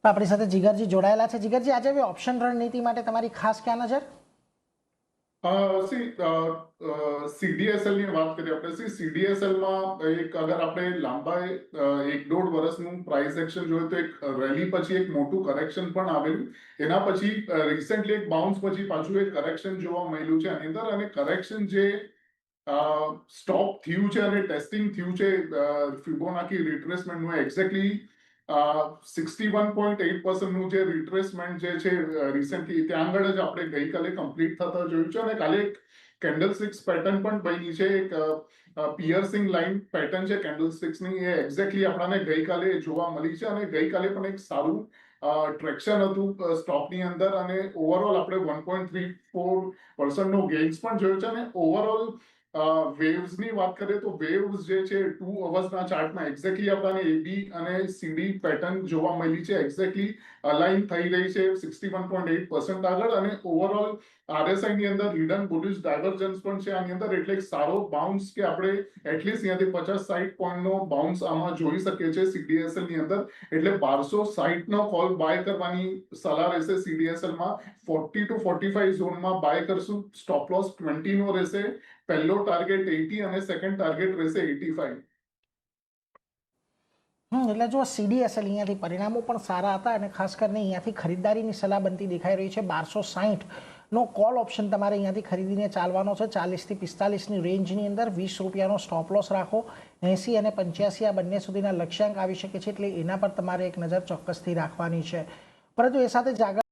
આપણી સાથે જીગરજી જોડાયેલા છે। જીગરજી, આજે હવે ઓપ્શન રણનીતિ માટે તમારી ખાસ ક્યાં નજર? સીડીએસએલ ની વાત કરીએ આપણે, સીડીએસએલ માં એક અગર આપણે લાંબા 1-1.5 વર્ષનું પ્રાઇસ એક્શન જોઈએ તો એક રેલી પછી એક મોટું કરેક્શન પણ આવેલું, એના પછી રિસેન્ટલી એક બાઉન્સ પછી પાછું એક કરેક્શન જોવા મળ્યું છે આની અંદર, અને કરેક્શન જે સ્ટોપ થયું છે અને ટેસ્ટિંગ થયું છે ફિબોનાકી રિટ્રેસમેન્ટનું, એક્ઝેક્ટલી 61.8% નું જે રિટ્રેસમેન્ટ જે છે રિસેન્ટલી ત્યાં આગળ જ આપણે ગઈકાલે કમ્પ્લીટ થતા જોયું છે, અને કાલે એક કેન્ડલસ્ટિક્સ પેટર્ન પણ બની છે, એક પિયર્સિંગ લાઇન પેટર્ન છે કેન્ડલસ્ટિક્સની, એ એક્ઝેક્ટલી આપણને ગઈકાલે જોવા મળી છે, અને ગઈકાલે પણ એક સારું ટ્રેક્શન હતું સ્ટોકની અંદર, અને ઓવરઓલ આપણે 1.34% નો ગેઇન્સ પણ જોયો છે, અને ઓવરઓલ વેવ્સની વાત કરીએ તો વેવ્સ જે છે 2 અવર્સના ચાર્ટમાં એક્ઝેક્ટલી આપણને એબી અને સીડી પેટર્ન જોવા મળી છે, એક્ઝેક્ટલી અલાઇન થઈ રહી છે 61.8% આગળ, અને ઓવરઓલ આરએસઆઈ ની અંદર હિડન બુલિશ ડાયવર્જન્સ પણ છે આની અંદર, એટલે એક સારો બાઉન્સ કે આપણે એટલીસ્ટ અહીંયાથી 50-60 પોઈન્ટનો બાઉન્સ આમાં જોઈ શકીએ છીએ સીડીએસએલ ની અંદર, એટલે 1260 નો કોલ બાય કરવાની સલાહ રહેશે સીડીએસએલ માં, 40 to 45 ઝોનમાં બાય કરશું, સ્ટોપ લોસ 20 નો રહેશે, પહેલો ટાર્ગેટ 80 અને સેકન્ડ ટાર્ગેટ રહેશે 85। એટલે જો સીડીએસએલ અહીંયાથી પરિણામો પણ સારા હતા, અને ખાસ કરીને અહીંયાથી ખરીદદારીની સલાહ બનતી દેખાઈ રહી છે। 1260 નો કોલ ઓપ્શન તમારે અહીંયાથી ખરીદીને ચાલવાનો છે 40 થી 45ની રેન્જની અંદર, 20 રૂપિયાનો સ્ટોપ લોસ રાખો, 80 અને 85 આ બંને સુધીના લક્ષ્યાંક આવી શકે છે, એટલે એના પર તમારે એક નજર ચોક્કસથી રાખવાની છે। પરંતુ એ સાથે જ આગળ